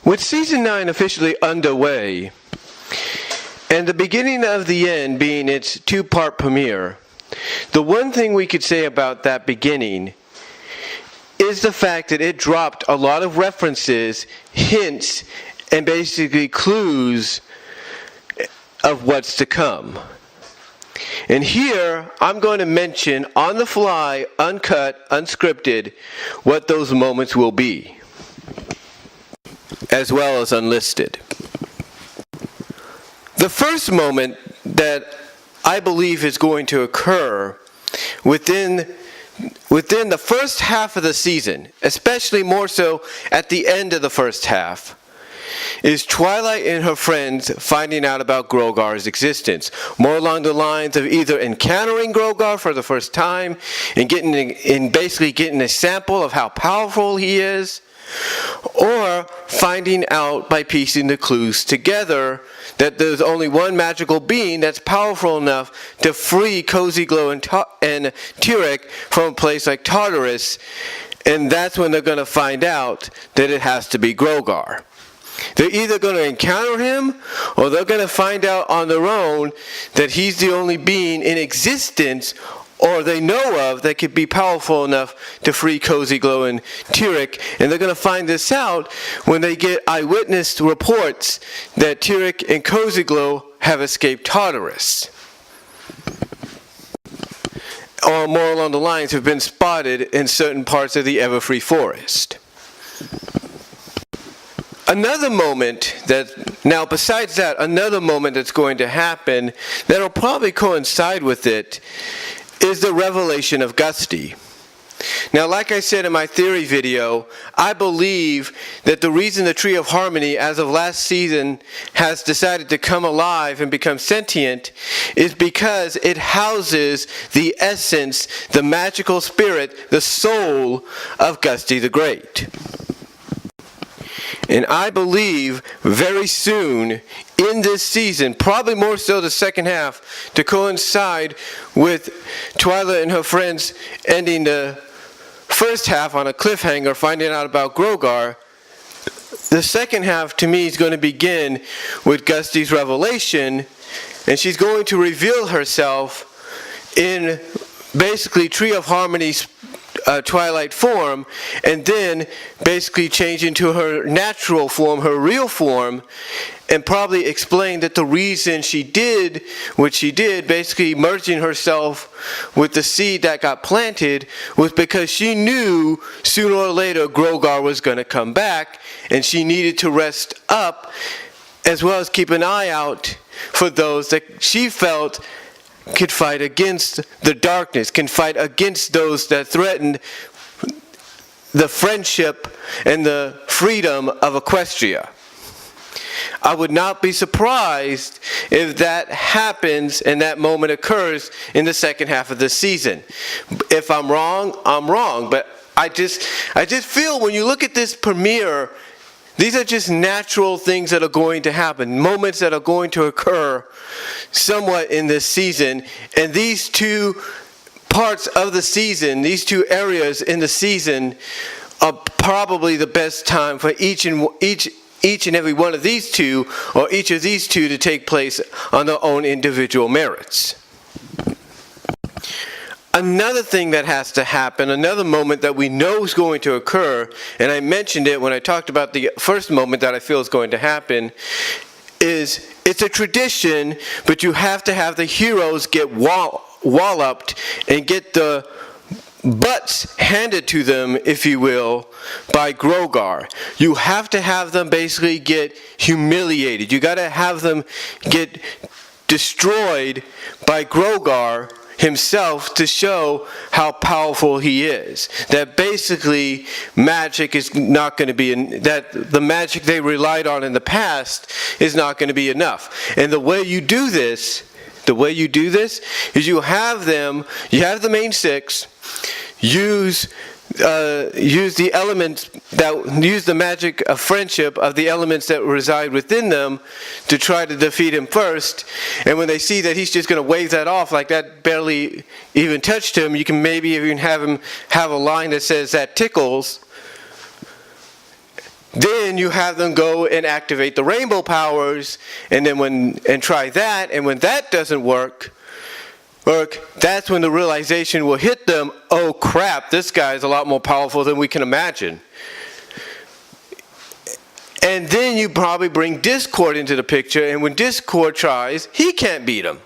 With Season 9 officially underway, and the beginning of the end being its two-part premiere, the one thing we could say about that beginning is the fact that it dropped a lot of references, hints, and basically clues of what's to come. And here, I'm going to mention on the fly, uncut, unscripted, what those moments will be, as well as unlisted. The first moment that I believe is going to occur within the first half of the season, especially more so at the end of the first half, is Twilight and her friends finding out about Grogar's existence. More along the lines of either encountering Grogar for the first time and basically getting a sample of how powerful he is, or finding out by piecing the clues together that there's only one magical being that's powerful enough to free Cozy Glow and Tyrek from a place like Tartarus, and that's when they're going to find out that it has to be Grogar. They're either going to encounter him, or they're going to find out on their own that he's the only being in existence or they know of that could be powerful enough to free Cozy Glow and Tyrek. And they're going to find this out when they get eyewitness reports that Tyrek and Cozy Glow have escaped Tartarus, or more along the lines, have been spotted in certain parts of the Everfree Forest. Another moment another moment that's going to happen that'll probably coincide with it is the revelation of Gusty. Now, like I said in my theory video, I believe that the reason the Tree of Harmony, as of last season, has decided to come alive and become sentient is because it houses the essence, the magical spirit, the soul of Gusty the Great. And I believe very soon in this season, probably more so the second half, to coincide with Twilight and her friends ending the first half on a cliffhanger, finding out about Grogar, the second half to me is going to begin with Gusty's revelation, and she's going to reveal herself in basically Tree of Harmony's Twilight form, and then basically change into her natural form, her real form, and probably explain that the reason she did what she did, basically merging herself with the seed that got planted, was because she knew sooner or later Grogar was going to come back, and she needed to rest up as well as keep an eye out for those that she felt could fight against the darkness, can fight against those that threatened the friendship and the freedom of Equestria. I would not be surprised if that happens and that moment occurs in the second half of the season. If I'm wrong, I'm wrong. But I just feel when you look at this premiere, these are just natural things that are going to happen, moments that are going to occur somewhat in this season. And these two parts of the season, these two areas in the season, are probably the best time for each and every one of these two, or each of these two, to take place on their own individual merits. Another thing that has to happen, another moment that we know is going to occur, and I mentioned it when I talked about the first moment that I feel is going to happen, is it's a tradition, but you have to have the heroes get walloped and get the butts handed to them, if you will, by Grogar. You have to have them basically get humiliated. You got to have them get destroyed by Grogar himself to show how powerful he is. That basically magic is not going to be, that the magic they relied on in the past is not going to be enough. And the way you do this is you have the main six use the elements use the magic of friendship of the elements that reside within them to try to defeat him first. And when they see that he's just going to wave that off like that barely even touched him, you can maybe even have him have a line that says that tickles. Then you have them go and activate the rainbow powers, and then try that, and when that doesn't work, that's when the realization will hit them, oh crap, this guy is a lot more powerful than we can imagine. And then you probably bring Discord into the picture, and when Discord tries, he can't beat him.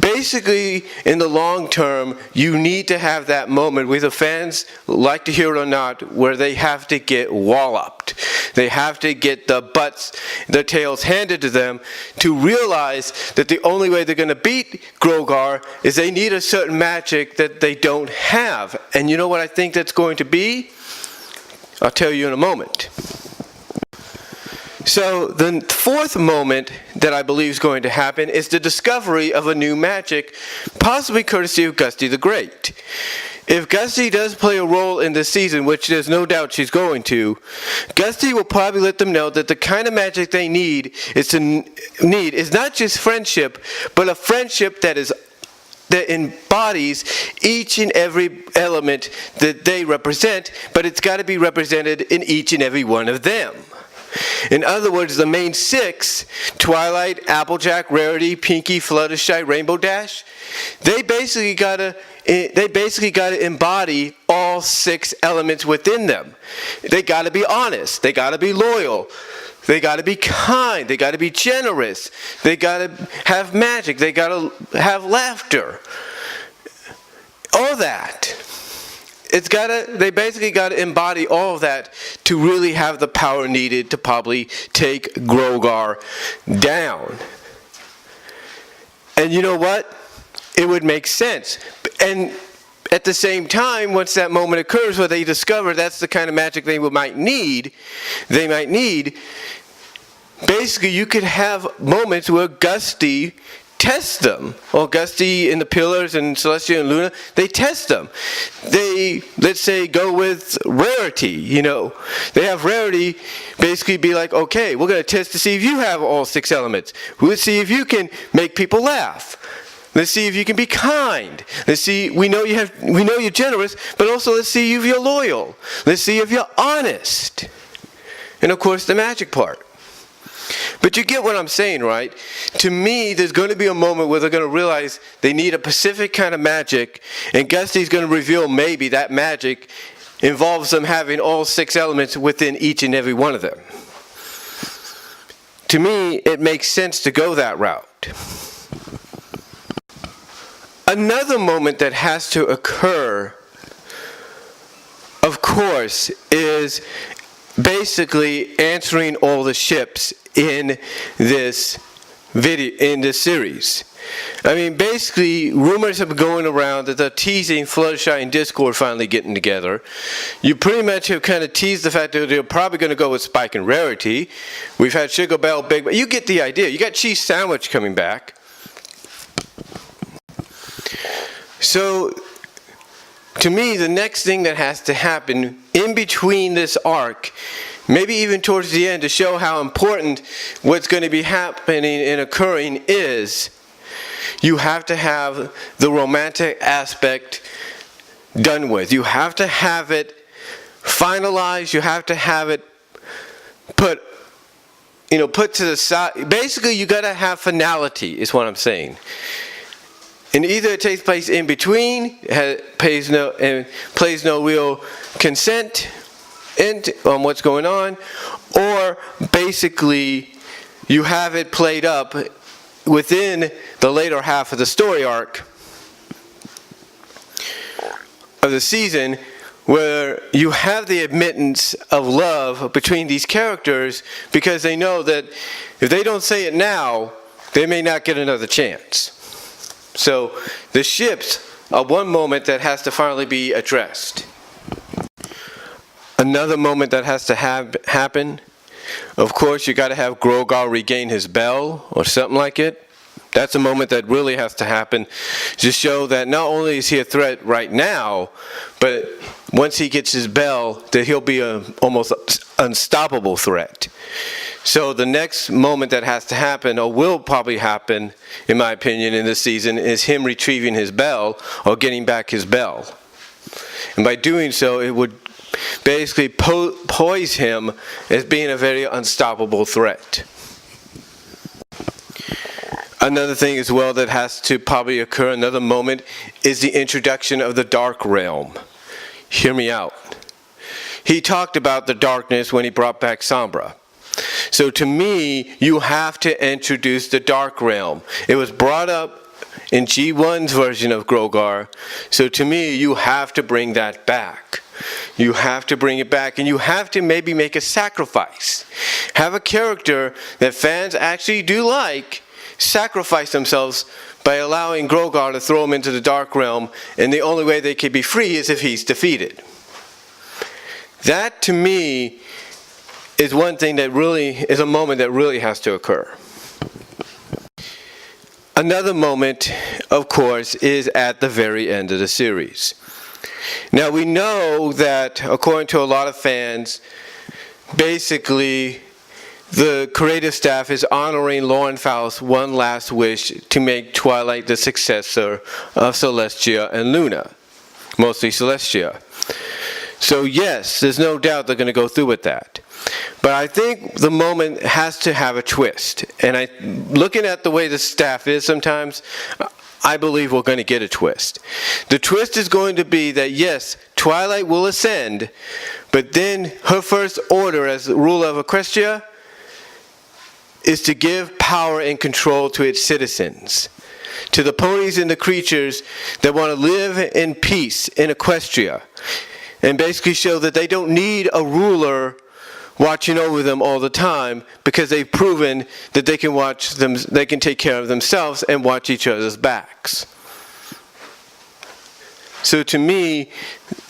Basically, in the long term, you need to have that moment, whether fans like to hear it or not, where they have to get walloped. They have to get the tails handed to them to realize that the only way they're going to beat Grogar is they need a certain magic that they don't have. And you know what I think that's going to be? I'll tell you in a moment. So the fourth moment that I believe is going to happen is the discovery of a new magic, possibly courtesy of Gusty the Great. If Gusty does play a role in this season, which there's no doubt she's going to, Gusty will probably let them know that the kind of magic they need is not just friendship, but a friendship that embodies each and every element that they represent, but it's got to be represented in each and every one of them. In other words, the main six, Twilight, Applejack, Rarity, Pinkie, Fluttershy, Rainbow Dash, they basically got to embody all six elements within them. They got to be honest. They got to be loyal. They got to be kind. They got to be generous. They got to have magic. They got to have laughter. All that. They basically got to embody all of that to really have the power needed to probably take Grogar down. And you know what? It would make sense. And at the same time, once that moment occurs where they discover that's the kind of magic they might need, basically you could have moments where Gusty test them. Well, Gusty and the Pillars and Celestia and Luna, they test them. They, let's say, go with Rarity, They have Rarity basically be like, okay, we're going to test to see if you have all six elements. We'll see if you can make people laugh. Let's see if you can be kind. Let's see, we know you're generous, but also let's see if you're loyal. Let's see if you're honest. And of course, the magic part. But you get what I'm saying, right? To me, there's going to be a moment where they're going to realize they need a specific kind of magic, and Gusty's going to reveal maybe that magic involves them having all six elements within each and every one of them. To me, it makes sense to go that route. Another moment that has to occur, of course, is basically answering all the ships in this series. I mean, basically, rumors have been going around that they're teasing Fluttershy and Discord finally getting together. You pretty much have kind of teased the fact that they're probably going to go with Spike and Rarity. We've had Sugar Belle, Big, but you get the idea. You got Cheese Sandwich coming back. So, to me, the next thing that has to happen in between this arc, maybe even towards the end, to show how important what's going to be happening and occurring is, you have to have the romantic aspect done with. You have to have it finalized. You have to have it put to the side. Basically, you got to have finality, is what I'm saying. And either it takes place in between, plays no real consent on what's going on, or basically you have it played up within the later half of the story arc of the season, where you have the admittance of love between these characters, because they know that if they don't say it now, they may not get another chance. So the ships are one moment that has to finally be addressed. Another moment that has to happen, of course, you got to have Grogar regain his bell or something like it. That's a moment that really has to happen to show that not only is he a threat right now, but once he gets his bell, that he'll be an almost unstoppable threat. So the next moment that has to happen, or will probably happen, in my opinion, in this season, is him retrieving his bell or getting back his bell. And by doing so, it would basically poise him as being a very unstoppable threat. Another thing as well that has to probably occur, another moment, is the introduction of the Dark Realm. Hear me out. He talked about the darkness when he brought back Sombra. So to me, you have to introduce the Dark Realm. It was brought up in G1's version of Grogar. So to me, you have to bring that back. You have to bring it back, and you have to maybe make a sacrifice. Have a character that fans actually do like sacrifice themselves by allowing Grogar to throw him into the Dark Realm, and the only way they can be free is if he's defeated. That, to me, is one thing that really is a moment that really has to occur. Another moment, of course, is at the very end of the series. Now, we know that, according to a lot of fans, basically the creative staff is honoring Lauren Faust's one last wish to make Twilight the successor of Celestia and Luna, mostly Celestia. So yes, there's no doubt they're going to go through with that. But I think the moment has to have a twist. And looking at the way the staff is sometimes, I believe we're going to get a twist. The twist is going to be that yes, Twilight will ascend, but then her first order as the ruler of Equestria is to give power and control to its citizens, to the ponies and the creatures that want to live in peace in Equestria, and basically show that they don't need a ruler watching over them all the time, because they've proven that they can take care of themselves and watch each other's backs. So to me,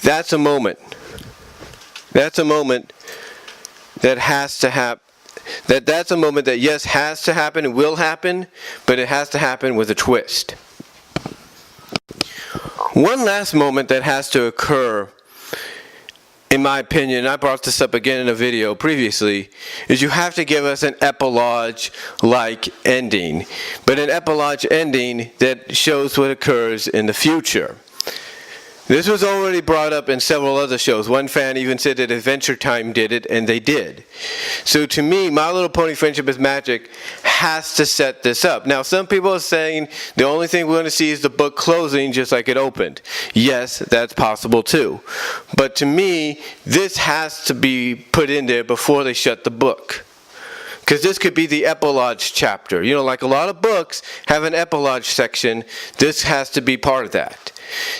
that's a moment. That's a moment that has to happen. That's a moment that, yes, has to happen and will happen, but it has to happen with a twist. One last moment that has to occur, in my opinion, I brought this up again in a video previously, is you have to give us an epilogue-like ending, but an epilogue ending that shows what occurs in the future. This was already brought up in several other shows. One fan even said that Adventure Time did it, and they did. So to me, My Little Pony Friendship is Magic has to set this up. Now, some people are saying the only thing we're going to see is the book closing just like it opened. Yes, that's possible too. But to me, this has to be put in there before they shut the book. Because this could be the epilogue chapter. You know, like a lot of books have an epilogue section, this has to be part of that.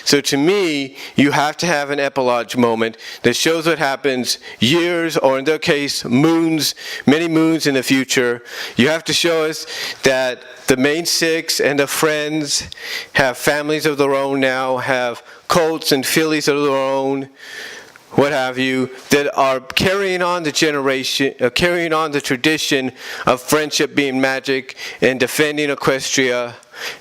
So to me, you have to have an epilogue moment that shows what happens years, or in their case, moons, many moons in the future. You have to show us that the main six and the friends have families of their own now, have colts and fillies of their own, what have you, that are carrying on the tradition of friendship being magic and defending Equestria,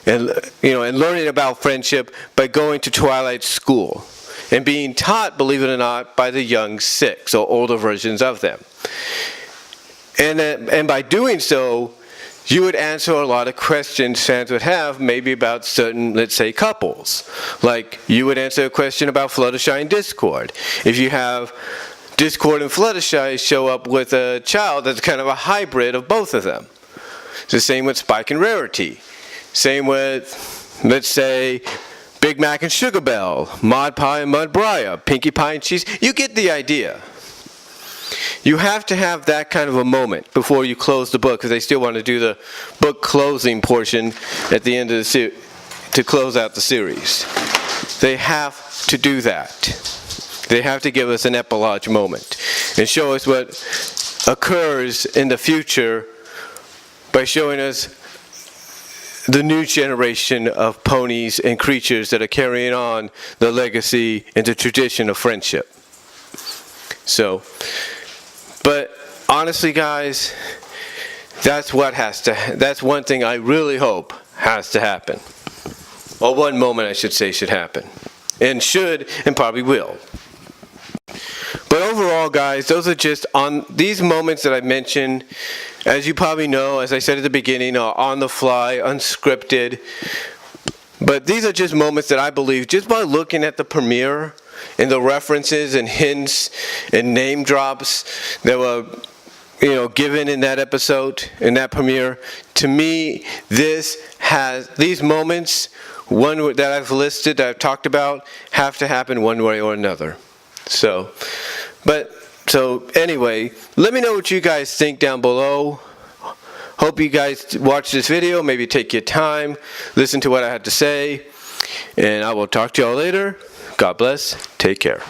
and learning about friendship by going to Twilight School and being taught, believe it or not, by the young six or older versions of them. And by doing so, you would answer a lot of questions fans would have, maybe about certain, let's say, couples. Like, you would answer a question about Fluttershy and Discord. If you have Discord and Fluttershy show up with a child that's kind of a hybrid of both of them. It's the same with Spike and Rarity. Same with, let's say, Big Mac and Sugar Belle, Mod Pie and Mud Briar, Pinkie Pie and Cheese. You get the idea. You have to have that kind of a moment before you close the book, because they still want to do the book closing portion at the end of the series to close out the series. They have to do that. They have to give us an epilogue moment and show us what occurs in the future by showing us the new generation of ponies and creatures that are carrying on the legacy and the tradition of friendship. So, but honestly, guys, that's one thing I really hope has to happen. Or one moment, I should say, should happen. And should, and probably will. But overall, guys, those are just on these moments that I mentioned. As you probably know, as I said at the beginning, are on the fly, unscripted. But these are just moments that I believe, just by looking at the premiere, and the references and hints and name drops that were, given in that episode, in that premiere, to me, these moments, one that I've listed, that I've talked about, have to happen one way or another. So anyway, let me know what you guys think down below. Hope you guys watch this video, maybe take your time, listen to what I had to say, and I will talk to y'all later. God bless. Take care.